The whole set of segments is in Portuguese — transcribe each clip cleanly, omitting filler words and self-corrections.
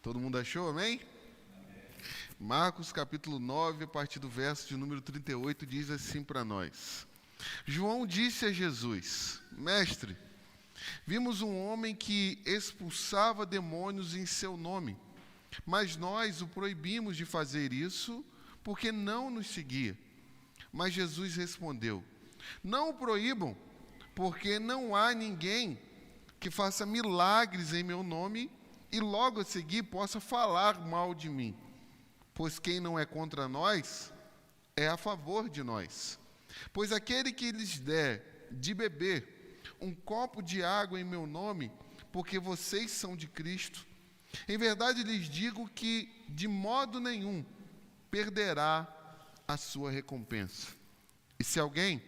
Todo mundo achou, amém? Marcos capítulo 9, a partir do verso de número 38, diz assim para nós. João disse a Jesus: Mestre, vimos um homem que expulsava demônios em seu nome, mas nós o proibimos de fazer isso porque não nos seguia. Mas Jesus respondeu: Não o proíbam, porque não há ninguém que faça milagres em meu nome e logo a seguir possa falar mal de mim. Pois quem não é contra nós, é a favor de nós. Pois aquele que lhes der de beber um copo de água em meu nome, porque vocês são de Cristo, em verdade lhes digo que de modo nenhum perderá a sua recompensa. E se alguém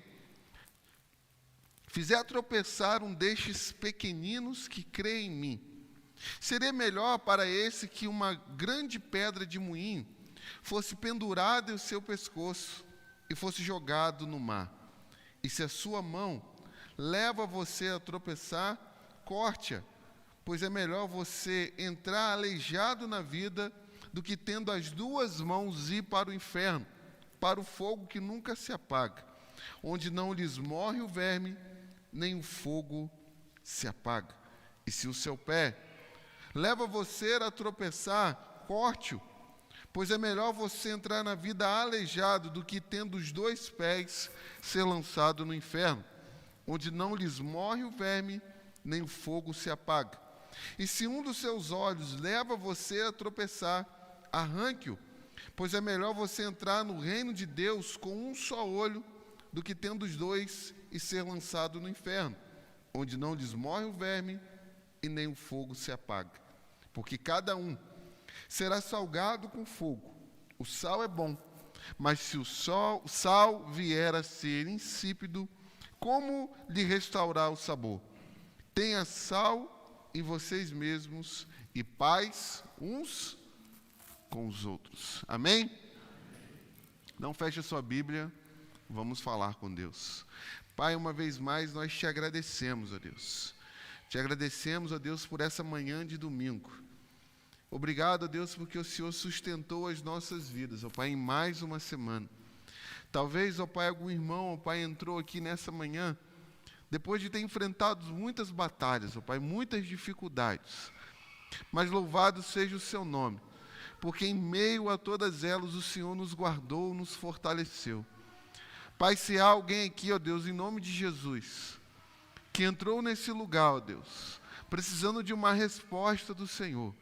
fizer tropeçar um destes pequeninos que crê em mim, seria melhor para esse que uma grande pedra de moinho fosse pendurada em seu pescoço e fosse jogado no mar. E se a sua mão leva você a tropeçar, corte-a, pois é melhor você entrar aleijado na vida do que tendo as duas mãos ir para o inferno, para o fogo que nunca se apaga, onde não lhes morre o verme, nem o fogo se apaga. E se o seu pé leva você a tropeçar, corte-o, pois é melhor você entrar na vida aleijado do que tendo os dois pés ser lançado no inferno, onde não lhes morre o verme, nem o fogo se apaga. E se um dos seus olhos leva você a tropeçar, arranque-o, pois é melhor você entrar no reino de Deus com um só olho, do que tendo os dois e ser lançado no inferno, onde não lhes morre o verme e nem o fogo se apaga. Porque cada um será salgado com fogo. O sal é bom, mas se o sal vier a ser insípido, como lhe restaurar o sabor? Tenha sal em vocês mesmos e paz uns com os outros. Amém? Não feche a sua Bíblia, vamos falar com Deus. Pai, uma vez mais nós te agradecemos, ó Deus. Te agradecemos, ó Deus, por essa manhã de domingo. Obrigado, ó Deus, porque o Senhor sustentou as nossas vidas, ó Pai, em mais uma semana. Talvez, ó Pai, algum irmão, ó Pai, entrou aqui nessa manhã, depois de ter enfrentado muitas batalhas, ó Pai, muitas dificuldades. Mas louvado seja o seu nome, porque em meio a todas elas o Senhor nos guardou, nos fortaleceu. Pai, se há alguém aqui, ó Deus, em nome de Jesus, que entrou nesse lugar, ó Deus, precisando de uma resposta do Senhor,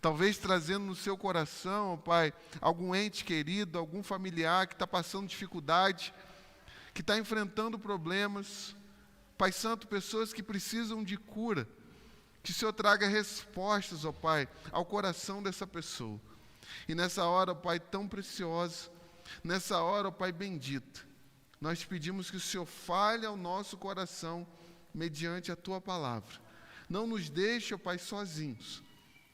talvez trazendo no seu coração, ó Pai, algum ente querido, algum familiar que está passando dificuldade, que está enfrentando problemas, Pai Santo, pessoas que precisam de cura, que o Senhor traga respostas, ó Pai, ao coração dessa pessoa. E nessa hora, ó Pai, tão preciosa, nessa hora, ó Pai bendita, nós te pedimos que o Senhor fale ao nosso coração mediante a Tua palavra. Não nos deixe, ó Pai, sozinhos,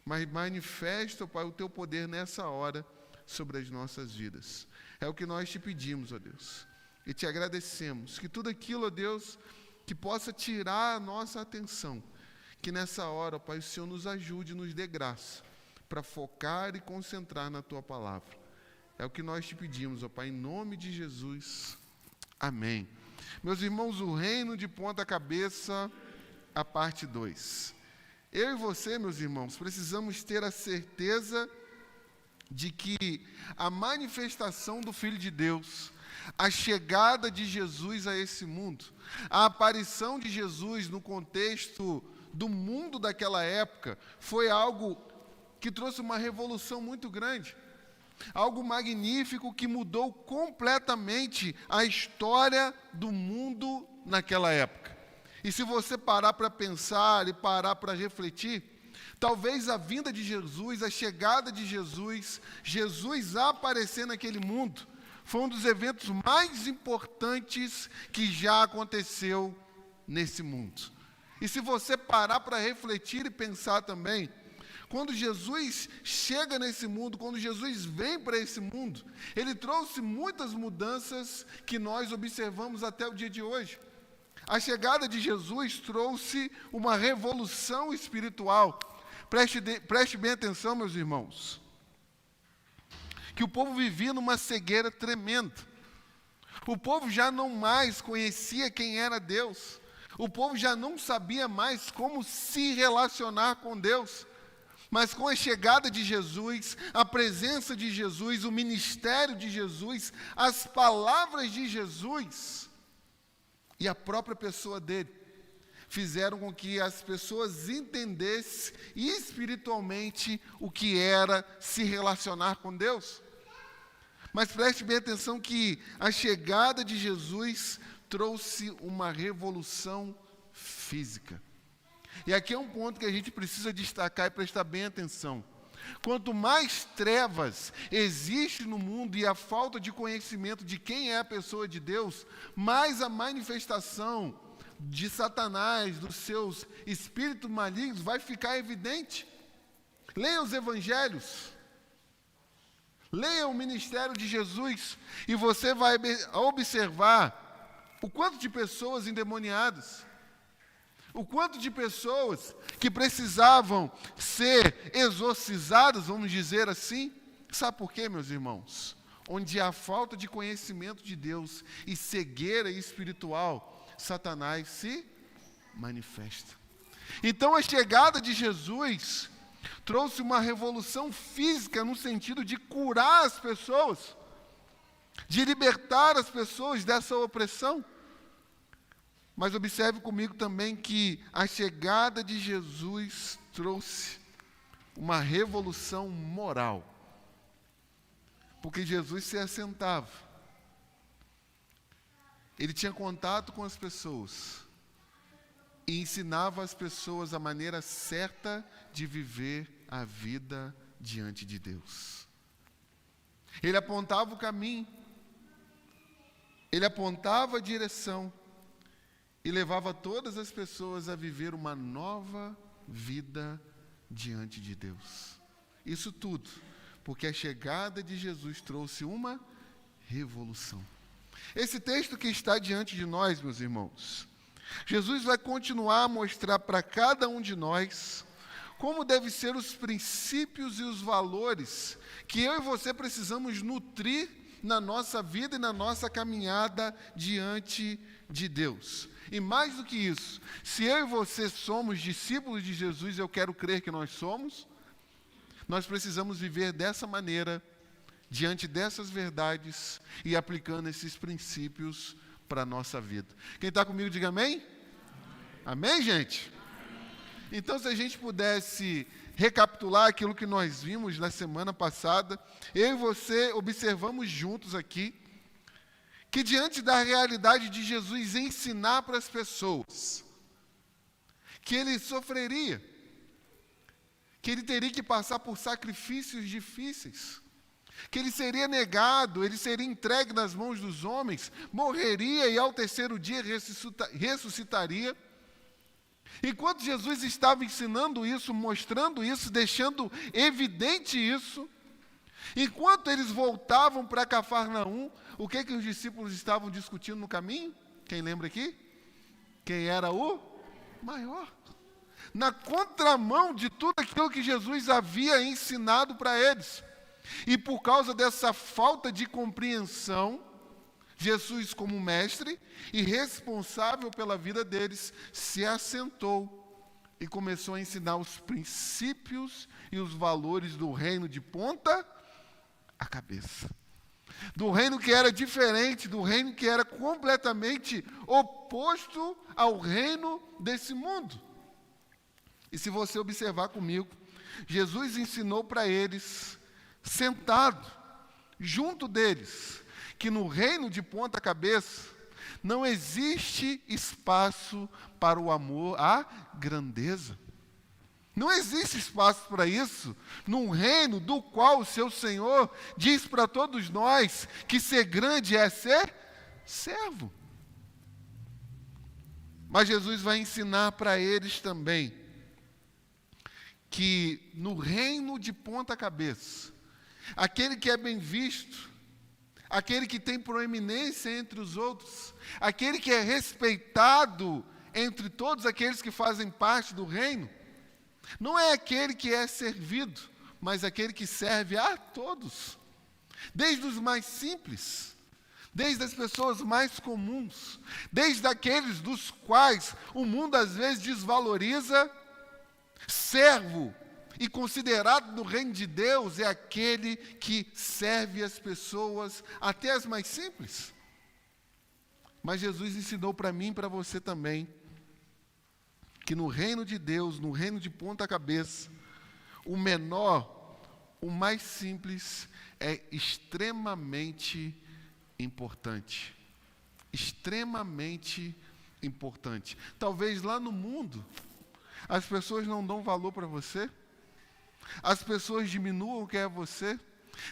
mas manifesta, ó Pai, o Teu poder nessa hora sobre as nossas vidas. É o que nós te pedimos, ó Deus. E te agradecemos que tudo aquilo, ó Deus, que possa tirar a nossa atenção, que nessa hora, ó Pai, o Senhor nos ajude, nos dê graça para focar e concentrar na Tua palavra. É o que nós te pedimos, ó Pai, em nome de Jesus. Amém. Meus irmãos, o reino de ponta cabeça, a parte 2. Eu e você, meus irmãos, precisamos ter a certeza de que a manifestação do Filho de Deus, a chegada de Jesus a esse mundo, a aparição de Jesus no contexto do mundo daquela época, foi algo que trouxe uma revolução muito grande. Algo magnífico que mudou completamente a história do mundo naquela época. E se você parar para pensar e parar para refletir, talvez a vinda de Jesus, a chegada de Jesus, Jesus aparecer naquele mundo, foi um dos eventos mais importantes que já aconteceu nesse mundo. E se você parar para refletir e pensar também, quando Jesus chega nesse mundo, quando Jesus vem para esse mundo, Ele trouxe muitas mudanças que nós observamos até o dia de hoje. A chegada de Jesus trouxe uma revolução espiritual, preste bem atenção, meus irmãos, que o povo vivia numa cegueira tremenda. O povo já não mais conhecia quem era Deus. O povo já não sabia mais como se relacionar com Deus. Mas com a chegada de Jesus, a presença de Jesus, o ministério de Jesus, as palavras de Jesus e a própria pessoa dele, fizeram com que as pessoas entendessem espiritualmente o que era se relacionar com Deus. Mas preste bem atenção que a chegada de Jesus trouxe uma revolução física. E aqui é um ponto que a gente precisa destacar e prestar bem atenção. Quanto mais trevas existe no mundo e a falta de conhecimento de quem é a pessoa de Deus, mais a manifestação de Satanás, dos seus espíritos malignos, vai ficar evidente. Leia os evangelhos. Leia o ministério de Jesus e você vai observar o quanto de pessoas endemoniadas, o quanto de pessoas que precisavam ser exorcizadas, vamos dizer assim. Sabe por quê, meus irmãos? Onde há falta de conhecimento de Deus e cegueira espiritual, Satanás se manifesta. Então a chegada de Jesus trouxe uma revolução física no sentido de curar as pessoas, de libertar as pessoas dessa opressão. Mas observe comigo também que a chegada de Jesus trouxe uma revolução moral. Porque Jesus se assentava, ele tinha contato com as pessoas e ensinava as pessoas a maneira certa de viver a vida diante de Deus. Ele apontava o caminho, ele apontava a direção e levava todas as pessoas a viver uma nova vida diante de Deus. Isso tudo porque a chegada de Jesus trouxe uma revolução. Esse texto que está diante de nós, meus irmãos, Jesus vai continuar a mostrar para cada um de nós como devem ser os princípios e os valores que eu e você precisamos nutrir na nossa vida e na nossa caminhada diante de Deus. E mais do que isso, se eu e você somos discípulos de Jesus, eu quero crer que nós somos, nós precisamos viver dessa maneira, diante dessas verdades e aplicando esses princípios para a nossa vida. Quem está comigo, diga amém. Amém, gente? Então, se a gente pudesse recapitular aquilo que nós vimos na semana passada, eu e você observamos juntos aqui, que diante da realidade de Jesus ensinar para as pessoas, que ele sofreria, que ele teria que passar por sacrifícios difíceis, que ele seria negado, ele seria entregue nas mãos dos homens, morreria e ao terceiro dia ressuscitaria. Enquanto Jesus estava ensinando isso, mostrando isso, deixando evidente isso, enquanto eles voltavam para Cafarnaum, o que os discípulos estavam discutindo no caminho? Quem lembra aqui? Quem era o maior? Na contramão de tudo aquilo que Jesus havia ensinado para eles. E por causa dessa falta de compreensão, Jesus, como mestre e responsável pela vida deles, se assentou e começou a ensinar os princípios e os valores do reino de ponta a cabeça. Do reino que era diferente, do reino que era completamente oposto ao reino desse mundo. E se você observar comigo, Jesus ensinou para eles, sentado, junto deles, que no reino de ponta cabeça não existe espaço para o amor à grandeza. Não existe espaço para isso num reino do qual o seu Senhor diz para todos nós que ser grande é ser servo. Mas Jesus vai ensinar para eles também que no reino de ponta cabeça, aquele que é bem visto, aquele que tem proeminência entre os outros, aquele que é respeitado entre todos aqueles que fazem parte do reino, Não é aquele que é servido, mas aquele que serve a todos. Desde os mais simples, desde as pessoas mais comuns, desde aqueles dos quais o mundo às vezes desvaloriza. Servo e considerado no reino de Deus é aquele que serve as pessoas, até as mais simples. Mas Jesus ensinou para mim e para você também, que no reino de Deus, no reino de ponta cabeça, o menor, o mais simples, é extremamente importante. Extremamente importante. Talvez lá no mundo, as pessoas não dão valor para você, as pessoas diminuam o que é você.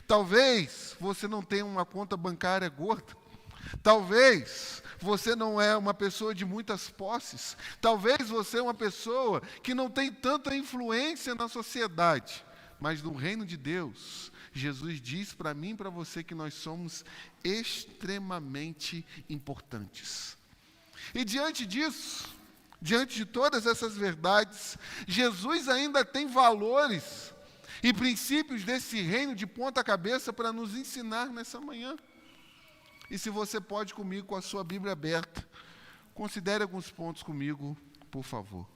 Talvez você não tenha uma conta bancária gorda, talvez você não é uma pessoa de muitas posses, talvez você é uma pessoa que não tem tanta influência na sociedade, mas no reino de Deus, Jesus diz para mim e para você que nós somos extremamente importantes. E diante disso, diante de todas essas verdades, Jesus ainda tem valores e princípios desse reino de ponta cabeça para nos ensinar nessa manhã. E se você pode comigo, com a sua Bíblia aberta, considere alguns pontos comigo, por favor.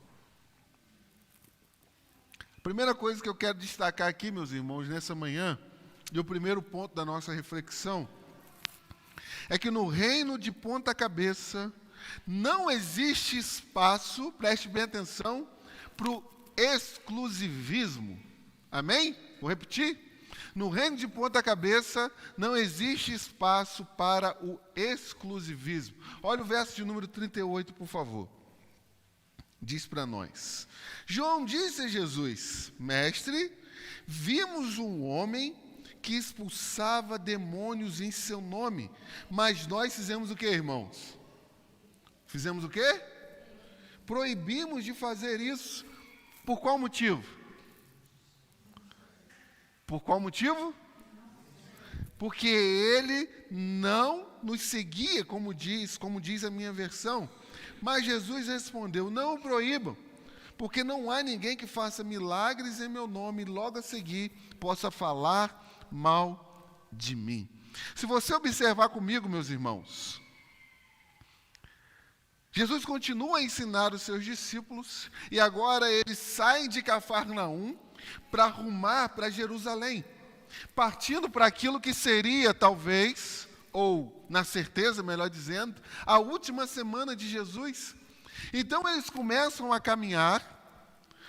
A primeira coisa que eu quero destacar aqui, meus irmãos, nessa manhã, e o primeiro ponto da nossa reflexão, é que no reino de ponta cabeça, não existe espaço, preste bem atenção, para o exclusivismo. Amém? Vou repetir. No reino de ponta cabeça, não existe espaço para o exclusivismo. Olha o verso de número 38, por favor. Diz para nós. João disse a Jesus: Mestre, vimos um homem que expulsava demônios em seu nome, mas nós fizemos o quê, irmãos? Fizemos o quê? Proibimos de fazer isso. Por qual motivo? Por qual motivo? Porque ele não nos seguia, como diz a minha versão. Mas Jesus respondeu: não o proíbam, porque não há ninguém que faça milagres em meu nome e logo a seguir possa falar mal de mim. Se você observar comigo, meus irmãos, Jesus continua a ensinar os seus discípulos e agora eles saem de Cafarnaum para rumar para Jerusalém, partindo para aquilo que seria talvez, ou na certeza, melhor dizendo, a última semana de Jesus. Então eles começam a caminhar,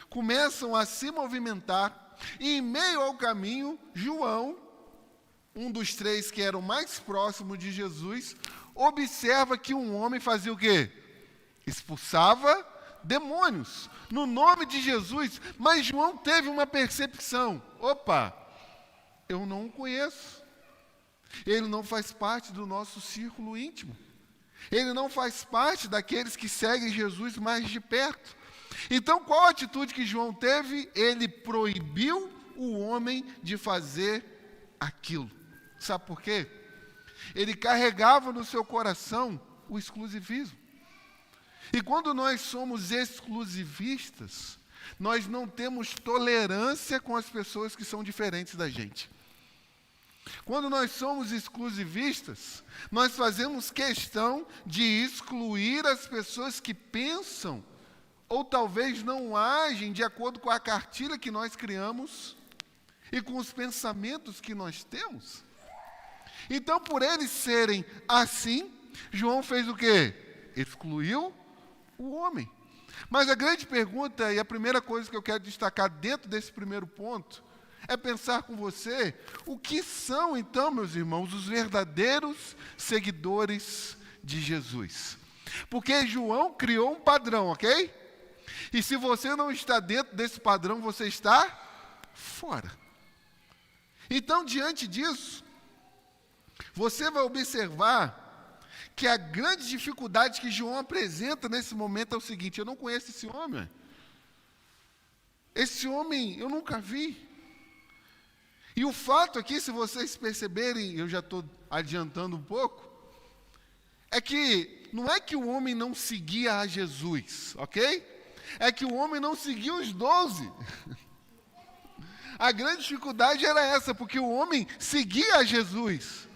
começam a se movimentar, e em meio ao caminho, João, um dos três que eram mais próximos de Jesus, observa que um homem fazia o quê? Expulsava demônios no nome de Jesus, mas João teve uma percepção: opa, eu não o conheço, ele não faz parte do nosso círculo íntimo, ele não faz parte daqueles que seguem Jesus mais de perto. Então qual a atitude que João teve? Ele proibiu o homem de fazer aquilo. Sabe por quê? Ele carregava no seu coração o exclusivismo. E quando nós somos exclusivistas, nós não temos tolerância com as pessoas que são diferentes da gente. Quando nós somos exclusivistas, nós fazemos questão de excluir as pessoas que pensam ou talvez não agem de acordo com a cartilha que nós criamos e com os pensamentos que nós temos. Então, por eles serem assim, João fez o quê? Excluiu o homem. Mas a grande pergunta e a primeira coisa que eu quero destacar dentro desse primeiro ponto é pensar com você o que são então, meus irmãos, os verdadeiros seguidores de Jesus. Porque João criou um padrão, ok? E se você não está dentro desse padrão, você está fora. Então, diante disso, você vai observar que a grande dificuldade que João apresenta nesse momento é o seguinte: eu não conheço esse homem. Esse homem eu nunca vi. E o fato aqui, se vocês perceberem, eu já estou adiantando um pouco, é que não é que o homem não seguia a Jesus, ok? é que o homem não seguia os 12. A grande dificuldade era essa, porque o homem seguia a Jesus,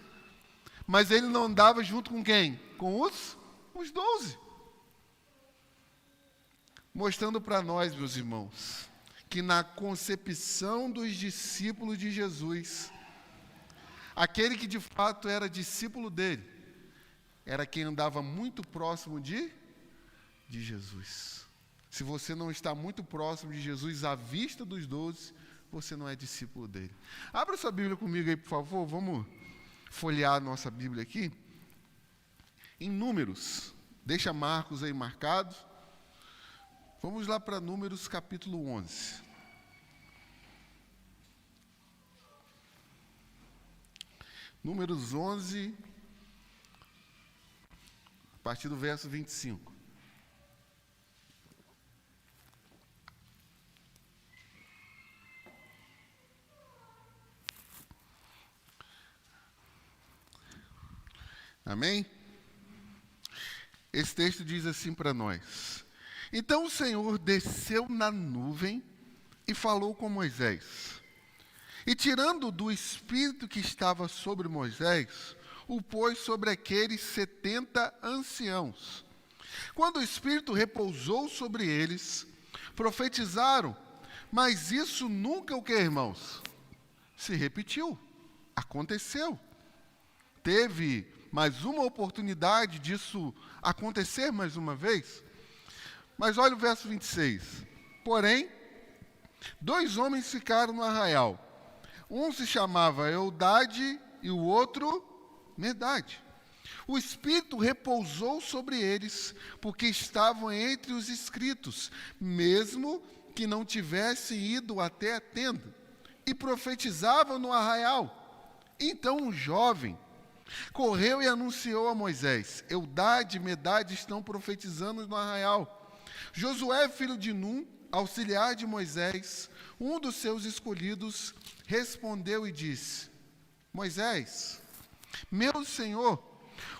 mas ele não andava junto com quem? Com os 12. Mostrando para nós, meus irmãos, que na concepção dos discípulos de Jesus, aquele que de fato era discípulo dele, era quem andava muito próximo de Jesus. Se você não está muito próximo de Jesus à vista dos 12, você não é discípulo dele. Abra sua Bíblia comigo aí, por favor. Vamos folhear a nossa Bíblia aqui. Em Números. Deixa Marcos aí marcado. Vamos lá para Números capítulo 11. Números 11, a partir do verso 25. Amém? Esse texto diz assim para nós: Então o Senhor desceu na nuvem e falou com Moisés. E tirando do espírito que estava sobre Moisés, o pôs sobre aqueles 70 anciãos. Quando o espírito repousou sobre eles, profetizaram, mas isso nunca o que, irmãos? Se repetiu, aconteceu. Teve mais uma oportunidade disso acontecer mais uma vez. Mas olha o verso 26. Porém, 2 homens ficaram no arraial. Um se chamava Eldade e o outro Medade. O Espírito repousou sobre eles, porque estavam entre os inscritos, mesmo que não tivessem ido até a tenda, e profetizavam no arraial. Então um jovem correu e anunciou a Moisés: Eldade e Medade estão profetizando no arraial. Josué, filho de Num, auxiliar de Moisés, um dos seus escolhidos, respondeu e disse: Moisés, meu senhor,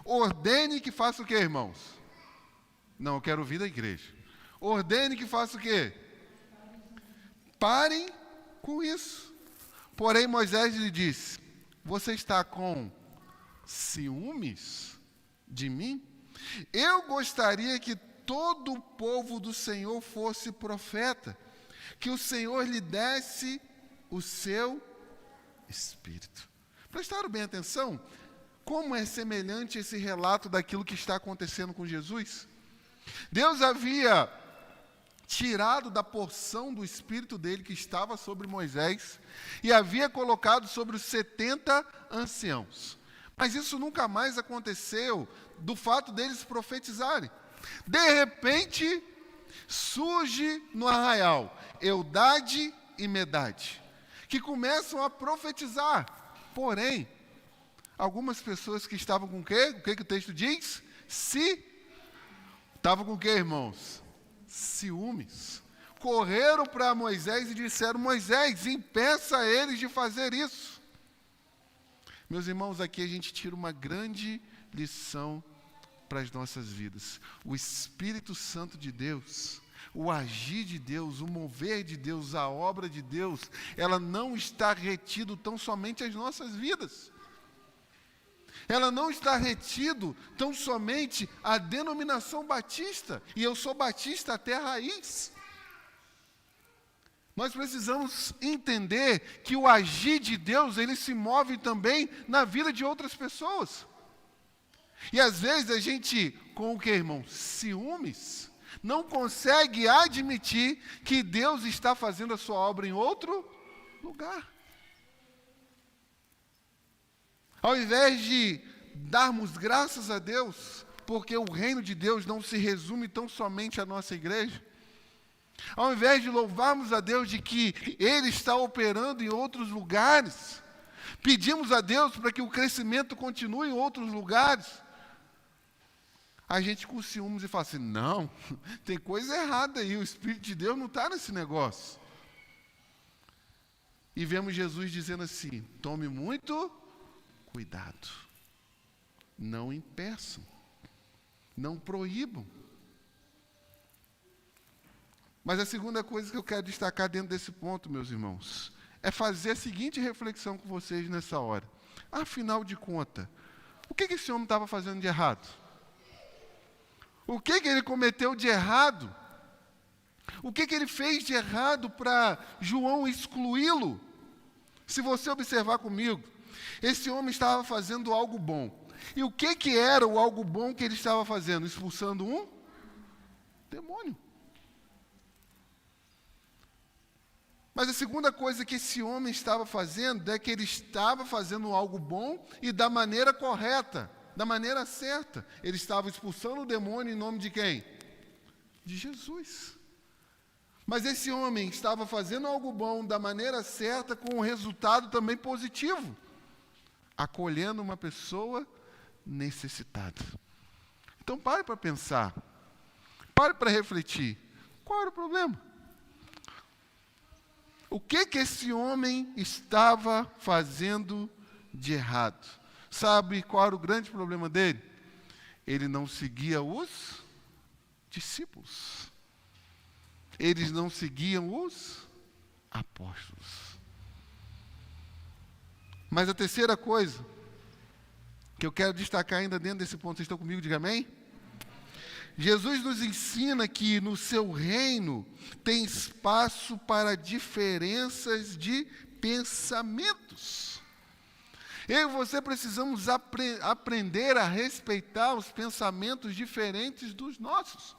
ordene que faça o quê, irmãos? Não, eu quero ouvir da igreja. Ordene que faça o quê? Parem com isso. Porém, Moisés lhe disse: você está com ciúmes de mim? Eu gostaria que todo o povo do Senhor fosse profeta, que o Senhor lhe desse o seu Espírito. Prestaram bem atenção? Como é semelhante esse relato daquilo que está acontecendo com Jesus? Deus havia tirado da porção do Espírito dele que estava sobre Moisés e havia colocado sobre os 70 anciãos. Mas isso nunca mais aconteceu do fato deles profetizarem. De repente, surge no arraial Eldade e Medade, que começam a profetizar. Porém, algumas pessoas que estavam com o quê? O que o texto diz? Estavam com o quê, irmãos? Ciúmes. Correram para Moisés e disseram: Moisés, impeça eles de fazer isso. Meus irmãos, aqui a gente tira uma grande lição para as nossas vidas. O Espírito Santo de Deus, o agir de Deus, o mover de Deus, a obra de Deus, ela não está retido tão somente às nossas vidas. Ela não está retido tão somente à denominação batista, e eu sou batista até a raiz. Nós precisamos entender que o agir de Deus, ele se move também na vida de outras pessoas. E às vezes a gente, com o que, irmão? Ciúmes, não consegue admitir que Deus está fazendo a sua obra em outro lugar. Ao invés de darmos graças a Deus, porque o reino de Deus não se resume tão somente à nossa igreja, ao invés de louvarmos a Deus de que Ele está operando em outros lugares, pedimos a Deus para que o crescimento continue em outros lugares, a gente com ciúmes e fala assim: não, tem coisa errada aí, o Espírito de Deus não está nesse negócio. E vemos Jesus dizendo assim: tome muito cuidado, não impeçam, não proíbam. Mas a segunda coisa que eu quero destacar dentro desse ponto, meus irmãos, é fazer a seguinte reflexão com vocês nessa hora. Afinal de contas, o que esse homem estava fazendo de errado? O que ele cometeu de errado? O que ele fez de errado para João excluí-lo? Se você observar comigo, esse homem estava fazendo algo bom. E o que era o algo bom que ele estava fazendo? Expulsando um demônio. Mas a segunda coisa que esse homem estava fazendo é que ele estava fazendo algo bom e da maneira correta, da maneira certa. Ele estava expulsando o demônio em nome de quem? De Jesus. Mas esse homem estava fazendo algo bom da maneira certa, com um resultado também positivo, acolhendo uma pessoa necessitada. Então pare para pensar, pare para refletir. Qual era o problema? O que esse homem estava fazendo de errado? Sabe qual era o grande problema dele? Ele não seguia os discípulos. Eles não seguiam os apóstolos. Mas a terceira coisa que eu quero destacar ainda dentro desse ponto, vocês estão comigo? Diga amém. Jesus nos ensina que no seu reino tem espaço para diferenças de pensamentos. Eu e você precisamos aprender a respeitar os pensamentos diferentes dos nossos.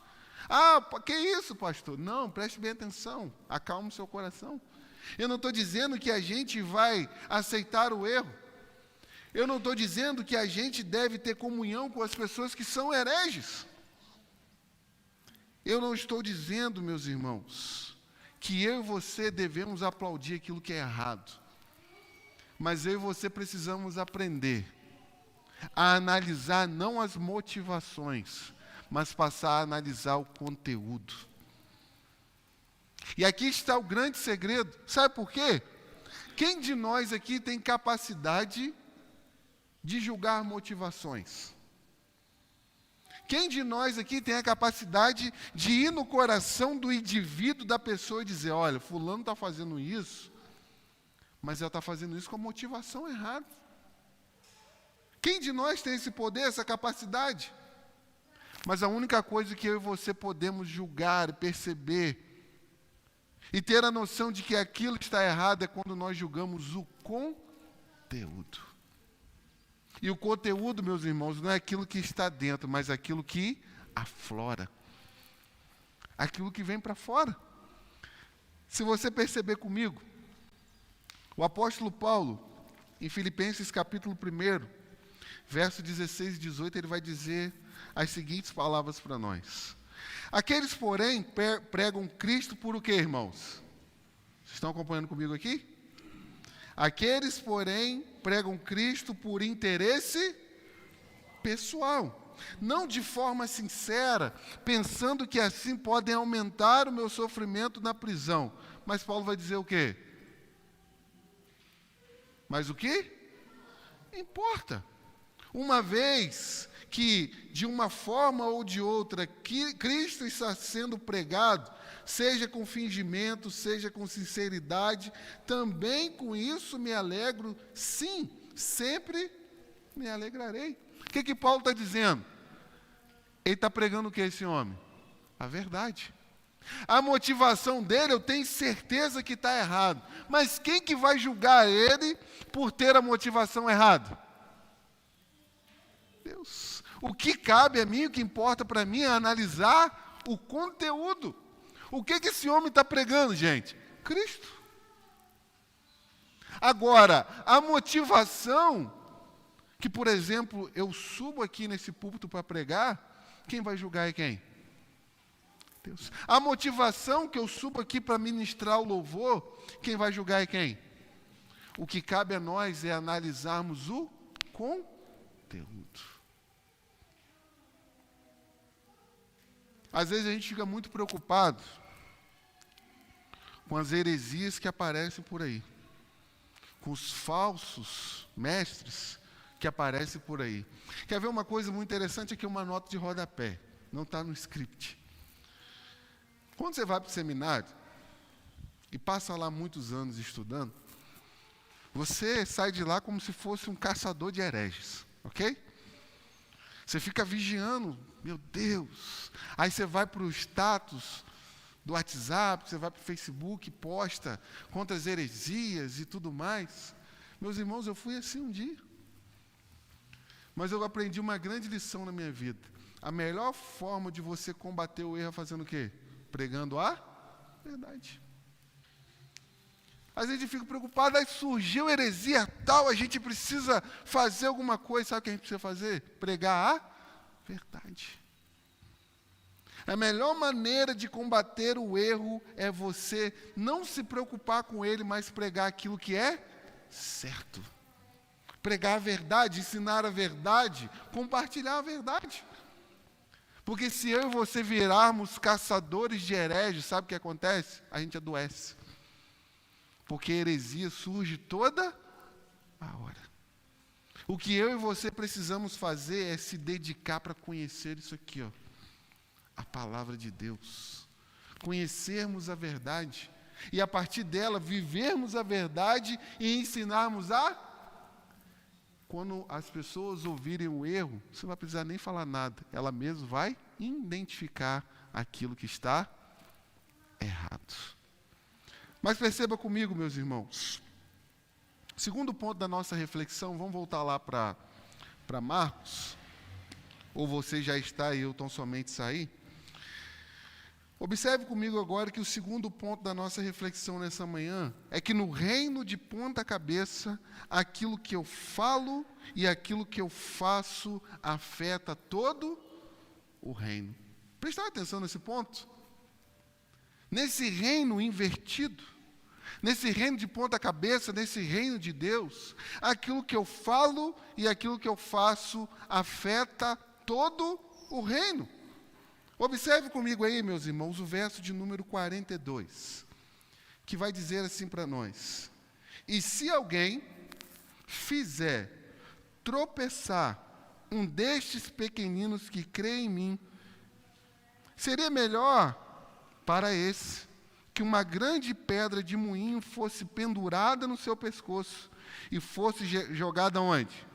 Ah, que isso, pastor? Não, preste bem atenção, acalme o seu coração. Eu não estou dizendo que a gente vai aceitar o erro. Eu não estou dizendo que a gente deve ter comunhão com as pessoas que são hereges. Eu não estou dizendo, meus irmãos, que eu e você devemos aplaudir aquilo que é errado. Mas eu e você precisamos aprender a analisar não as motivações, mas passar a analisar o conteúdo. E aqui está o grande segredo. Sabe por quê? Quem de nós aqui tem capacidade de julgar motivações? Quem de nós aqui tem a capacidade de ir no coração do indivíduo, da pessoa, e dizer, olha, fulano está fazendo isso, mas ela está fazendo isso com a motivação errada? Quem de nós tem esse poder, essa capacidade? Mas a única coisa que eu e você podemos julgar, perceber, e ter a noção de que aquilo está errado é quando nós julgamos o conteúdo. E o conteúdo, meus irmãos, não é aquilo que está dentro, mas aquilo que aflora. Aquilo que vem para fora. Se você perceber comigo, o apóstolo Paulo, em Filipenses capítulo 1, verso 16 e 18, ele vai dizer as seguintes palavras para nós. Aqueles, porém, pregam Cristo por o quê, irmãos? Vocês estão acompanhando comigo aqui? Aqueles, porém, pregam Cristo por interesse pessoal, não de forma sincera, pensando que assim podem aumentar o meu sofrimento na prisão. Mas Paulo vai dizer o quê? Mas o quê? Importa. Uma vez que, de uma forma ou de outra, que Cristo está sendo pregado, seja com fingimento, seja com sinceridade, também com isso me alegro, sim, sempre me alegrarei. O que Paulo está dizendo? Ele está pregando o que esse homem? A verdade. A motivação dele, eu tenho certeza que está errado. Mas quem que vai julgar ele por ter a motivação errada? Deus. O que cabe a mim, o que importa para mim é analisar o conteúdo. O que esse homem está pregando, gente? Cristo. Agora, a motivação, que, por exemplo, eu subo aqui nesse púlpito para pregar, quem vai julgar é quem? Deus. A motivação que eu subo aqui para ministrar o louvor, quem vai julgar é quem? O que cabe a nós é analisarmos o conteúdo. Às vezes a gente fica muito preocupado com as heresias que aparecem por aí, com os falsos mestres que aparecem por aí. Quer ver uma coisa muito interessante? Aqui uma nota de rodapé, não está no script. Quando você vai para o seminário e passa lá muitos anos estudando, você sai de lá como se fosse um caçador de hereges, ok? Você fica vigiando, meu Deus. Aí você vai para o status do WhatsApp, você vai para o Facebook, posta contra as heresias e tudo mais. Meus irmãos, eu fui assim um dia. Mas eu aprendi uma grande lição na minha vida. A melhor forma de você combater o erro é fazendo o quê? Pregando a verdade. Às vezes a gente fica preocupado, aí surgiu heresia tal, a gente precisa fazer alguma coisa. Sabe o que a gente precisa fazer? Pregar a verdade. A melhor maneira de combater o erro é você não se preocupar com ele, mas pregar aquilo que é certo. Pregar a verdade, ensinar a verdade, compartilhar a verdade. Porque se eu e você virarmos caçadores de hereges, sabe o que acontece? A gente adoece. Porque a heresia surge toda a hora. O que eu e você precisamos fazer é se dedicar para conhecer isso aqui, ó, a palavra de Deus. Conhecermos a verdade. E a partir dela, vivermos a verdade e ensinarmos a... Quando as pessoas ouvirem o erro, você não vai precisar nem falar nada. Ela mesma vai identificar aquilo que está errado. Mas perceba comigo, meus irmãos. Segundo ponto da nossa reflexão, vamos voltar lá para Marcos. Ou você já está e eu tão somente sair. Observe comigo agora que o segundo ponto da nossa reflexão nessa manhã é que no reino de ponta cabeça, aquilo que eu falo e aquilo que eu faço afeta todo o reino. Prestar atenção nesse ponto? Nesse reino invertido, nesse reino de ponta cabeça, nesse reino de Deus, aquilo que eu falo e aquilo que eu faço afeta todo o reino. Observe comigo aí, meus irmãos, o verso de número 42, que vai dizer assim para nós: e se alguém fizer tropeçar um destes pequeninos que crê em mim, seria melhor para esse que uma grande pedra de moinho fosse pendurada no seu pescoço e fosse jogada onde?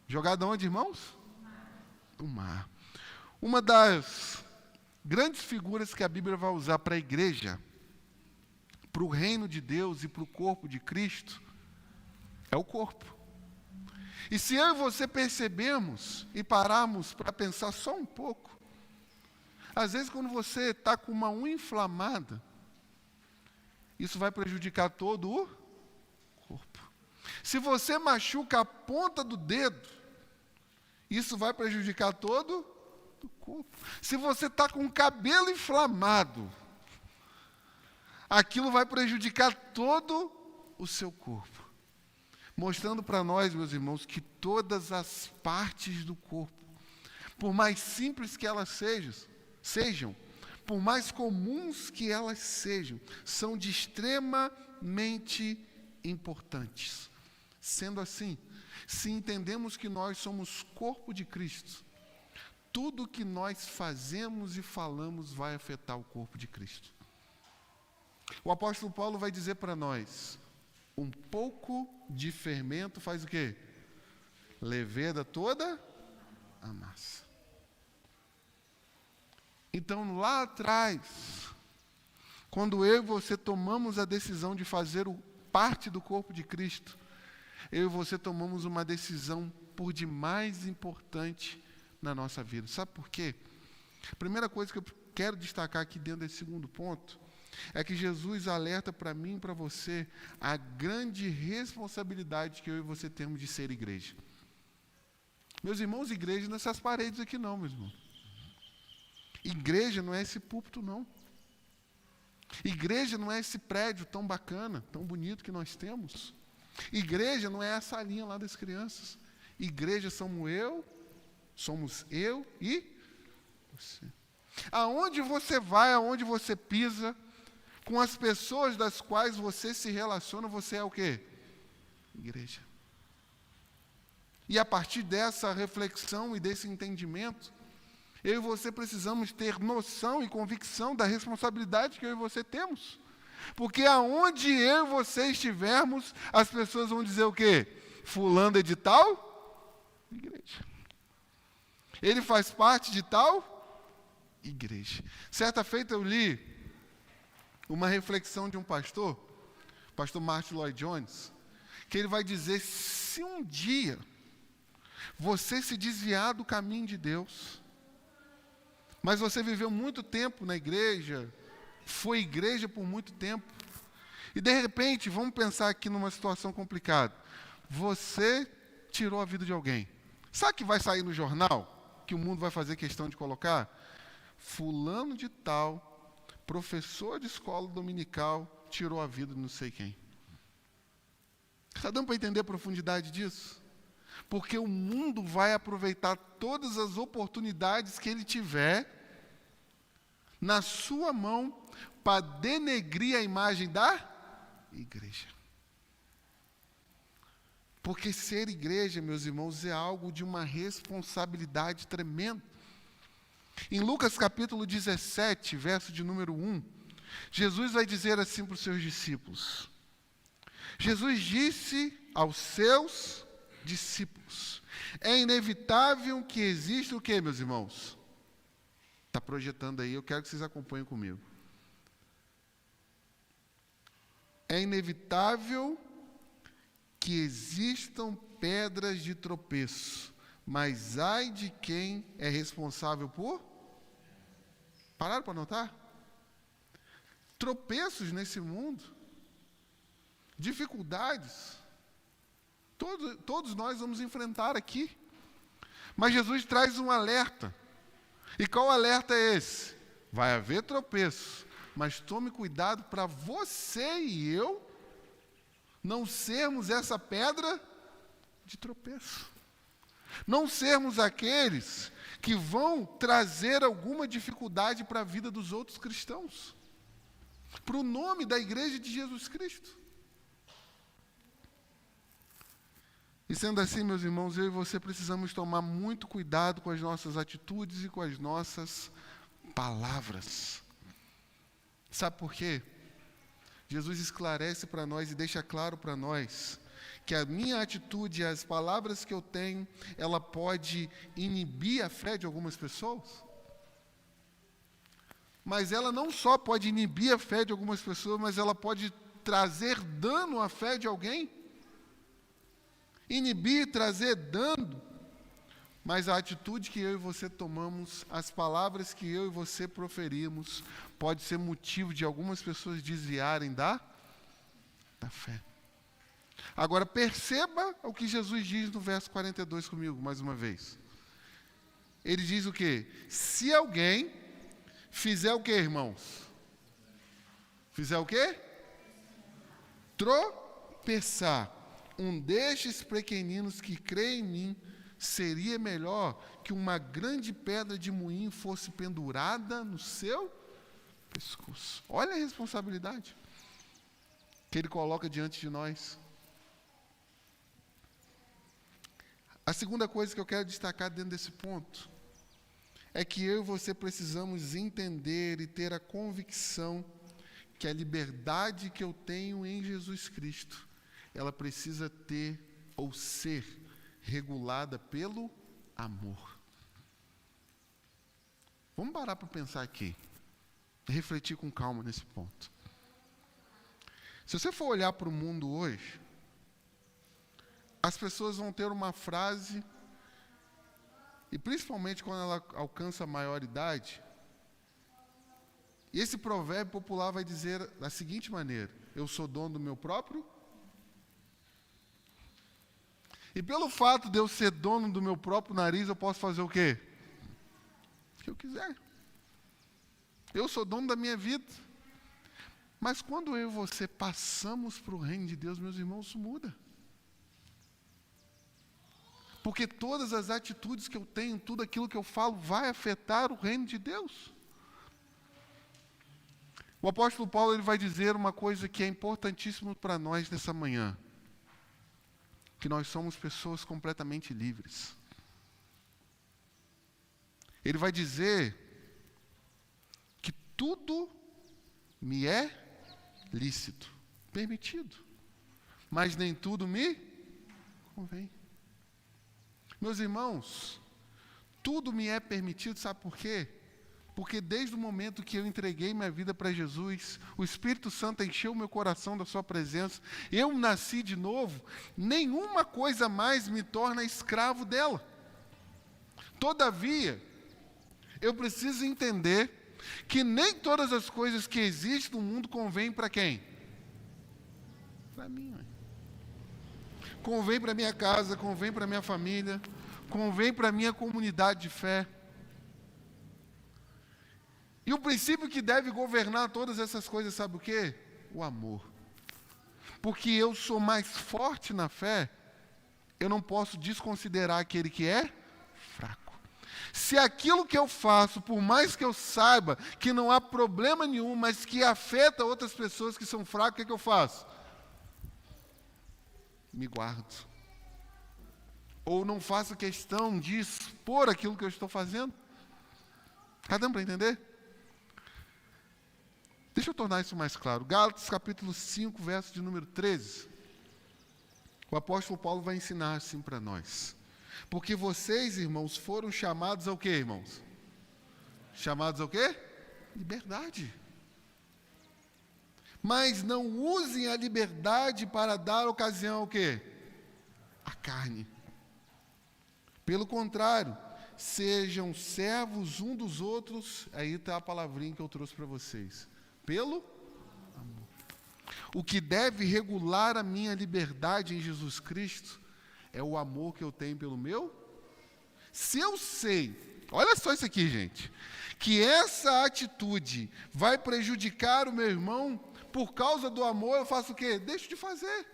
Jogada onde, irmãos? No mar. Uma das grandes figuras que a Bíblia vai usar para a igreja, para o reino de Deus e para o corpo de Cristo, é o corpo. E se eu e você percebermos e pararmos para pensar só um pouco, às vezes quando você está com uma unha inflamada, isso vai prejudicar todo o corpo. Se você machuca a ponta do dedo, isso vai prejudicar todo o corpo. Se você está com o cabelo inflamado, aquilo vai prejudicar todo o seu corpo. Mostrando para nós, meus irmãos, que todas as partes do corpo, por mais simples que elas sejam, por mais comuns que elas sejam, são de extremamente importantes. Sendo assim, se entendemos que nós somos corpo de Cristo, tudo que nós fazemos e falamos vai afetar o corpo de Cristo. O apóstolo Paulo vai dizer para nós: um pouco de fermento faz o quê? Leveda toda a massa. Então, lá atrás, quando eu e você tomamos a decisão de fazer parte do corpo de Cristo, eu e você tomamos uma decisão por demais importante na nossa vida. Sabe por quê? A primeira coisa que eu quero destacar aqui dentro desse segundo ponto é que Jesus alerta para mim e para você a grande responsabilidade que eu e você temos de ser igreja. Meus irmãos, igreja não é essas paredes aqui não, meus irmãos. Igreja não é esse púlpito não. Igreja não é esse prédio tão bacana, tão bonito que nós temos. Igreja não é essa salinha lá das crianças. Igreja somos eu e você. Aonde você vai, aonde você pisa, com as pessoas das quais você se relaciona, você é o quê? Igreja. E a partir dessa reflexão e desse entendimento, Eu e você precisamos ter noção e convicção da responsabilidade que eu e você temos. Porque aonde eu e você estivermos, as pessoas vão dizer o quê? Fulano é de tal igreja. Ele faz parte de tal igreja. Certa feita eu li uma reflexão de um pastor, pastor Martin Lloyd Jones, que ele vai dizer: se um dia você se desviar do caminho de Deus, mas você viveu muito tempo na igreja, foi igreja por muito tempo, e de repente, vamos pensar aqui numa situação complicada, você tirou a vida de alguém. Sabe que vai sair no jornal, que o mundo vai fazer questão de colocar? Fulano de tal, professor de escola dominical, tirou a vida de não sei quem. Está dando para entender a profundidade disso? Porque o mundo vai aproveitar todas as oportunidades que ele tiver na sua mão para denegrir a imagem da igreja. Porque ser igreja, meus irmãos, é algo de uma responsabilidade tremenda. Em Lucas capítulo 17, verso de número 1, Jesus vai dizer assim para os seus discípulos. Jesus disse aos seus discípulos: é inevitável que exista o quê, meus irmãos? Está projetando aí, eu quero que vocês acompanhem comigo. É inevitável que existam pedras de tropeço, mas ai de quem é responsável por? Pararam para notar? Tropeços nesse mundo, dificuldades, todos nós vamos enfrentar aqui. Mas Jesus traz um alerta. E qual alerta é esse? Vai haver tropeço, mas tome cuidado para você e eu não sermos essa pedra de tropeço. Não sermos aqueles que vão trazer alguma dificuldade para a vida dos outros cristãos, para o nome da igreja de Jesus Cristo. E sendo assim, meus irmãos, eu e você precisamos tomar muito cuidado com as nossas atitudes e com as nossas palavras. Sabe por quê? Jesus esclarece para nós e deixa claro para nós que a minha atitude e as palavras que eu tenho, ela pode inibir a fé de algumas pessoas. Mas ela não só pode inibir a fé de algumas pessoas, mas ela pode trazer dano à fé de alguém. Inibir, trazer dano, mas a atitude que eu e você tomamos, as palavras que eu e você proferimos, pode ser motivo de algumas pessoas desviarem da fé. Agora perceba o que Jesus diz no verso 42 comigo, mais uma vez. Ele diz o quê? Se alguém fizer o quê, irmãos? Fizer o quê? Tropeçar um destes pequeninos que crê em mim, seria melhor que uma grande pedra de moinho fosse pendurada no seu pescoço. Olha a responsabilidade que ele coloca diante de nós. A segunda coisa que eu quero destacar dentro desse ponto é que eu e você precisamos entender e ter a convicção que a liberdade que eu tenho em Jesus Cristo, ela precisa ter ou ser regulada pelo amor. Vamos parar para pensar aqui e refletir com calma nesse ponto. Se você for olhar para o mundo hoje, as pessoas vão ter uma frase, e principalmente quando ela alcança a maioridade, e esse provérbio popular vai dizer da seguinte maneira: eu sou dono do meu próprio. E pelo fato de eu ser dono do meu próprio nariz, eu posso fazer o quê? O que eu quiser. Eu sou dono da minha vida. Mas quando eu e você passamos para o reino de Deus, meus irmãos, isso muda. Porque todas as atitudes que eu tenho, tudo aquilo que eu falo, vai afetar o reino de Deus. O apóstolo Paulo ele vai dizer uma coisa que é importantíssima para nós nessa manhã. Que nós somos pessoas completamente livres. ele vai dizer que tudo me é lícito, permitido, mas nem tudo me convém. Meus irmãos, tudo me é permitido, sabe por quê? Porque desde o momento que eu entreguei minha vida para Jesus, o Espírito Santo encheu o meu coração da sua presença, eu nasci de novo, nenhuma coisa mais me torna escravo dela. Todavia, eu preciso entender que nem todas as coisas que existem no mundo convêm para quem? Para mim. Convém para minha casa, convém para minha família, convém para minha comunidade de fé. E o princípio que deve governar todas essas coisas, sabe o quê? O amor. Porque eu sou mais forte na fé, eu não posso desconsiderar aquele que é fraco. Se aquilo que eu faço, por mais que eu saiba que não há problema nenhum, mas que afeta outras pessoas que são fracas, o que eu faço? Me guardo. Ou não faço questão de expor aquilo que eu estou fazendo. Está dando para entender? Deixa eu tornar isso mais claro. Gálatas capítulo 5, verso de número 13. O apóstolo Paulo vai ensinar assim para nós. Porque vocês, irmãos, foram chamados ao quê, irmãos? Chamados ao quê? Liberdade. Mas não usem a liberdade para dar ocasião ao quê? À carne. Pelo contrário, sejam servos um dos outros. Aí está a palavrinha que eu trouxe para vocês. Pelo amor. O que deve regular a minha liberdade em Jesus Cristo é o amor que eu tenho pelo meu. Se eu sei, olha só isso aqui, gente, que essa atitude vai prejudicar o meu irmão, por causa do amor, eu faço o quê? Deixo de fazer.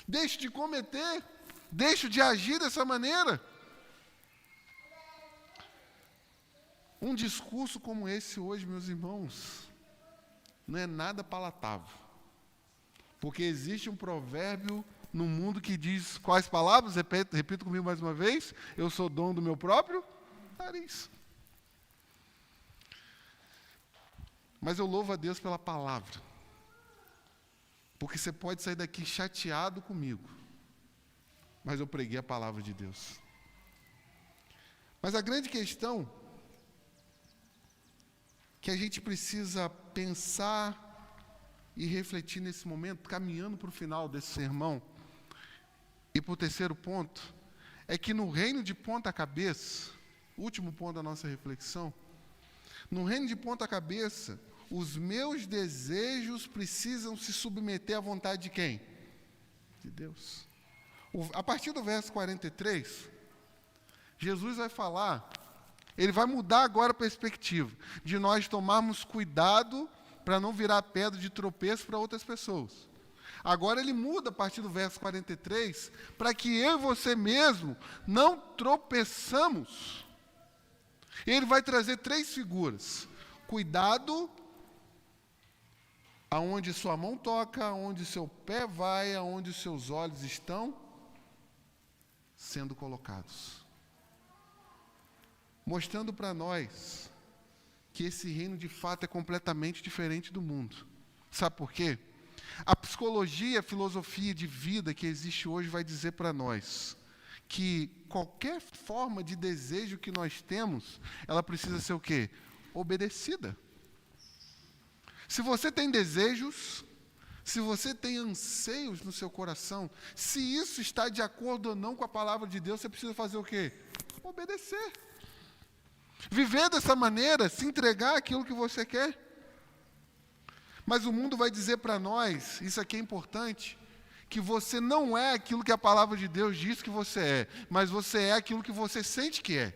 Deixo de cometer. Deixo de agir dessa maneira. Um discurso como esse hoje, meus irmãos, não é nada palatável. Porque existe um provérbio no mundo que diz quais palavras? Repito comigo mais uma vez. Eu sou dono do meu próprio nariz. Mas eu louvo a Deus pela palavra. Porque você pode sair daqui chateado comigo. Mas eu preguei a palavra de Deus. Mas a grande questão que a gente precisa pensar e refletir nesse momento, caminhando para o final desse sermão, e para o terceiro ponto, é que no reino de ponta cabeça, último ponto da nossa reflexão, no reino de ponta cabeça, os meus desejos precisam se submeter à vontade de quem? De Deus. A partir do verso 43, Jesus vai falar, ele vai mudar agora a perspectiva, de nós tomarmos cuidado para não virar pedra de tropeço para outras pessoas. Agora ele muda a partir do verso 43, para que eu e você mesmo não tropeçamos. Ele vai trazer 3 figuras. Cuidado aonde sua mão toca, aonde seu pé vai, aonde os seus olhos estão sendo colocados. Mostrando para nós que esse reino de fato é completamente diferente do mundo. Sabe por quê? A psicologia, a filosofia de vida que existe hoje vai dizer para nós que qualquer forma de desejo que nós temos, ela precisa ser o quê? Obedecida. Se você tem desejos, se você tem anseios no seu coração, se isso está de acordo ou não com a palavra de Deus, você precisa fazer o quê? Obedecer. Viver dessa maneira, se entregar àquilo que você quer. Mas o mundo vai dizer para nós, isso aqui é importante, que você não é aquilo que a palavra de Deus diz que você é, mas você é aquilo que você sente que é.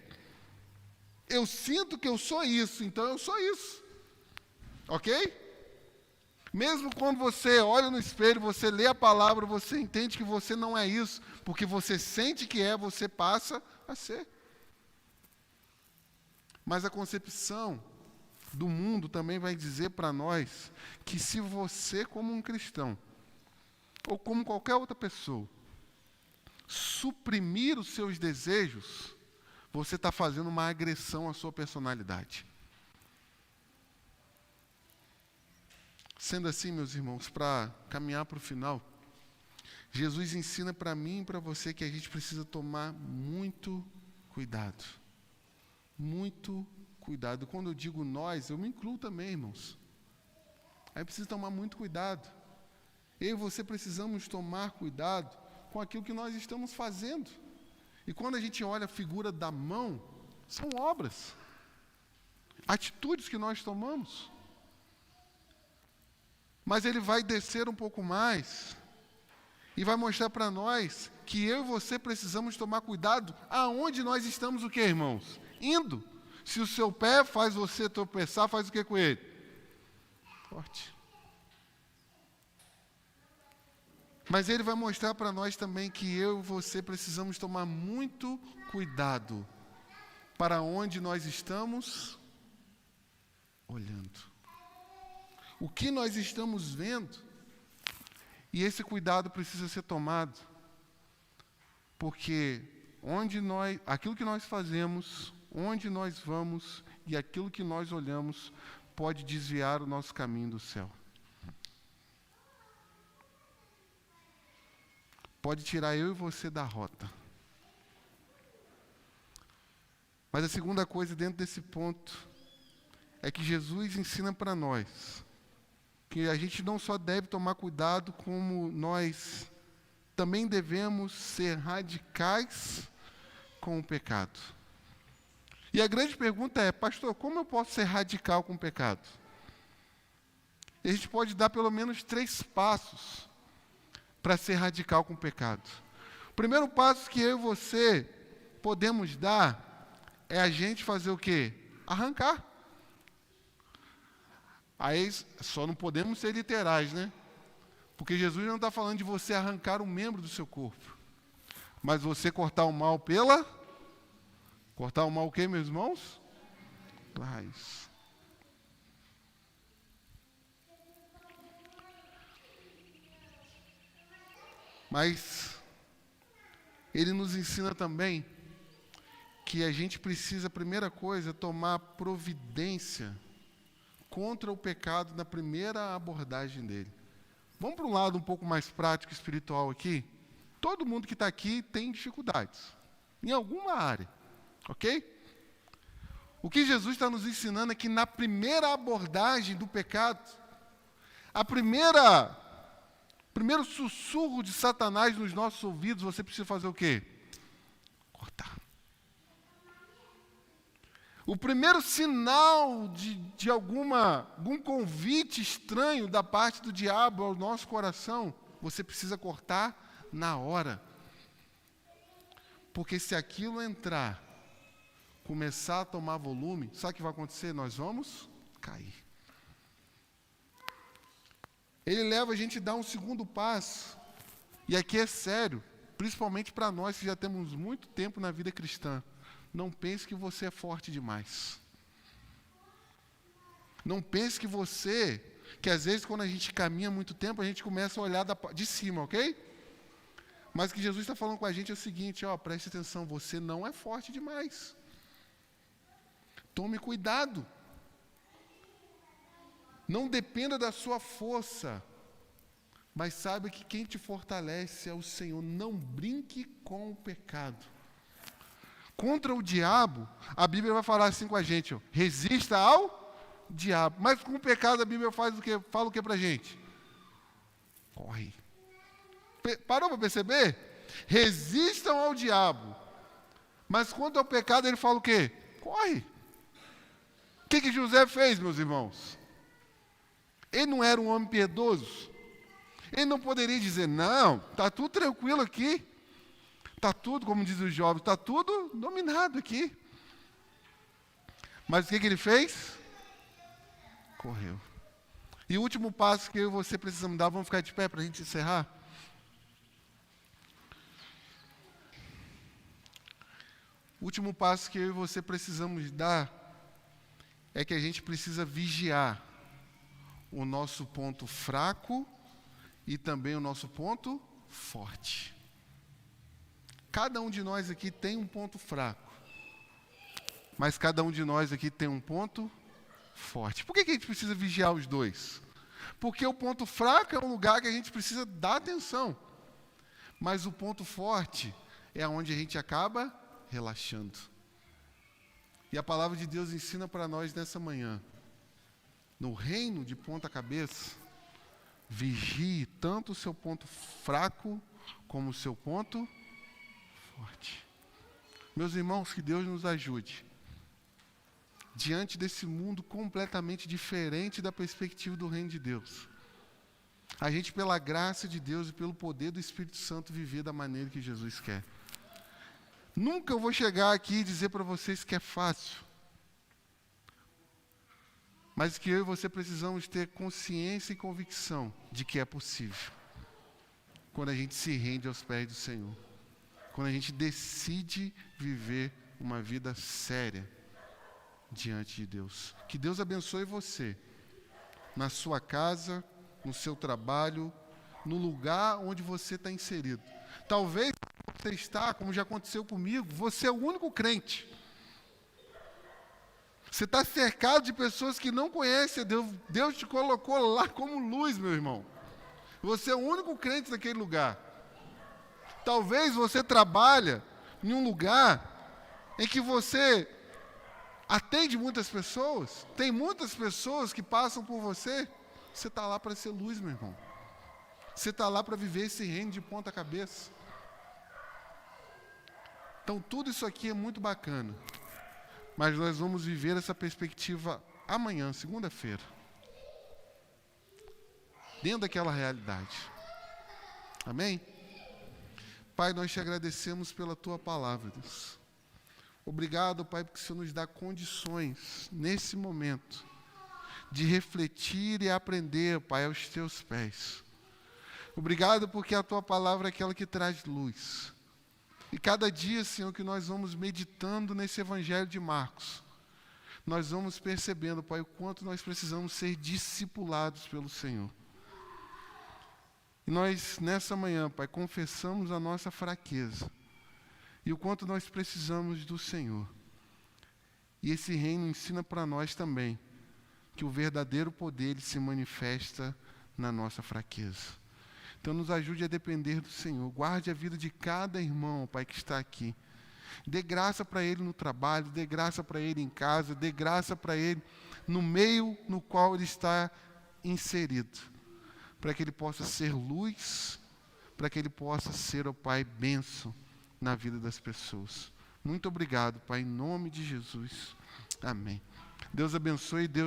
Eu sinto que eu sou isso, então eu sou isso. Ok? Mesmo quando você olha no espelho, você lê a palavra, você entende que você não é isso, porque você sente que é, você passa a ser. Mas a concepção do mundo também vai dizer para nós que se você, como um cristão, ou como qualquer outra pessoa, suprimir os seus desejos, você está fazendo uma agressão à sua personalidade. Sendo assim, meus irmãos, para caminhar para o final, Jesus ensina para mim e para você que a gente precisa tomar muito cuidado. Muito cuidado. Quando eu digo nós, eu me incluo também, irmãos. Aí precisa tomar muito cuidado. Eu e você precisamos tomar cuidado com aquilo que nós estamos fazendo. E quando a gente olha a figura da mão, são obras, atitudes que nós tomamos. Mas ele vai descer um pouco mais e vai mostrar para nós que eu e você precisamos tomar cuidado aonde nós estamos, o que, irmãos? Indo. Se o seu pé faz você tropeçar, faz o que com ele? Forte. Mas ele vai mostrar para nós também que eu e você precisamos tomar muito cuidado para onde nós estamos olhando. O que nós estamos vendo, e esse cuidado precisa ser tomado, porque aquilo que nós fazemos, onde nós vamos e aquilo que nós olhamos pode desviar o nosso caminho do céu. Pode tirar eu e você da rota. Mas a segunda coisa dentro desse ponto é que Jesus ensina para nós que a gente não só deve tomar cuidado, como nós também devemos ser radicais com o pecado. E a grande pergunta é, pastor, como eu posso ser radical com o pecado? E a gente pode dar pelo menos 3 passos para ser radical com o pecado. O primeiro passo que eu e você podemos dar é a gente fazer o quê? Arrancar. Aí só não podemos ser literais, né? Porque Jesus não está falando de você arrancar um membro do seu corpo, mas você cortar o mal cortar o mal o quê, meus irmãos? Raiz. Mas ele nos ensina também que a gente precisa, a primeira coisa, tomar providência contra o pecado na primeira abordagem dele. Vamos para um lado um pouco mais prático, espiritual aqui. Todo mundo que está aqui tem dificuldades, em alguma área, ok? O que Jesus está nos ensinando é que na primeira abordagem do pecado, primeiro sussurro de Satanás nos nossos ouvidos, você precisa fazer o quê? Cortar. O primeiro sinal de algum convite estranho da parte do diabo ao nosso coração, você precisa cortar na hora. Porque se aquilo entrar, começar a tomar volume, sabe o que vai acontecer? Nós vamos cair. Ele leva a gente a dar um segundo passo, e aqui é sério, principalmente para nós que já temos muito tempo na vida cristã. Não pense que você é forte demais. Não pense que às vezes quando a gente caminha muito tempo, a gente começa a olhar de cima, ok? Mas o que Jesus está falando com a gente é o seguinte, preste atenção, você não é forte demais. Tome cuidado. Não dependa da sua força, mas saiba que quem te fortalece é o Senhor. Não brinque com o pecado. Contra o diabo, a Bíblia vai falar assim com a gente, resista ao diabo. Mas com o pecado a Bíblia faz o quê? Fala o quê para a gente? Corre. Parou para perceber? Resistam ao diabo. Mas quanto ao pecado ele fala o quê? Corre. O que José fez, meus irmãos? Ele não era um homem piedoso? Ele não poderia dizer, não, está tudo tranquilo aqui. Está tudo, como diz os jovens, está tudo dominado aqui. Mas o que ele fez? Correu. E o último passo que eu e você precisamos dar, vamos ficar de pé para a gente encerrar? O último passo que eu e você precisamos dar é que a gente precisa vigiar o nosso ponto fraco e também o nosso ponto forte. Cada um de nós aqui tem um ponto fraco Mas cada um de nós aqui tem um ponto forte. Por que a gente precisa vigiar os dois? Porque o ponto fraco é um lugar que a gente precisa dar atenção. Mas o ponto forte é onde a gente acaba relaxando. E a palavra de Deus ensina para nós nessa manhã. No reino de ponta cabeça, vigie tanto o seu ponto fraco como o seu ponto forte. Meus irmãos, que Deus nos ajude. Diante desse mundo completamente diferente da perspectiva do reino de Deus, a gente, pela graça de Deus e pelo poder do Espírito Santo, viver da maneira que Jesus quer. Nunca eu vou chegar aqui e dizer para vocês que é fácil, mas que eu e você precisamos ter consciência e convicção de que é possível, quando a gente se rende aos pés do Senhor, quando a gente decide viver uma vida séria diante de Deus. Que Deus abençoe você, na sua casa, no seu trabalho, no lugar onde você está inserido. Talvez você está, como já aconteceu comigo, você é o único crente. Você está cercado de pessoas que não conhecem a Deus. Deus te colocou lá como luz, meu irmão. Você é o único crente naquele lugar. Talvez você trabalhe em um lugar em que você atende muitas pessoas, tem muitas pessoas que passam por você. Você está lá para ser luz, meu irmão. Você está lá para viver esse reino de ponta cabeça. Então, tudo isso aqui é muito bacana. Mas nós vamos viver essa perspectiva amanhã, segunda-feira. Dentro daquela realidade. Amém? Pai, nós te agradecemos pela tua palavra, Deus. Obrigado, Pai, porque o Senhor nos dá condições, nesse momento, de refletir e aprender, Pai, aos teus pés. Obrigado porque a tua palavra é aquela que traz luz. E cada dia, Senhor, que nós vamos meditando nesse Evangelho de Marcos, nós vamos percebendo, Pai, o quanto nós precisamos ser discipulados pelo Senhor. E nós, nessa manhã, Pai, confessamos a nossa fraqueza e o quanto nós precisamos do Senhor. E esse reino ensina para nós também que o verdadeiro poder ele se manifesta na nossa fraqueza. Então nos ajude a depender do Senhor. Guarde a vida de cada irmão, Pai, que está aqui. Dê graça para ele no trabalho, dê graça para ele em casa, dê graça para ele no meio no qual ele está inserido. Para que ele possa ser luz, para que ele possa ser, ó Pai, bênção na vida das pessoas. Muito obrigado, Pai, em nome de Jesus. Amém. Deus abençoe. Deus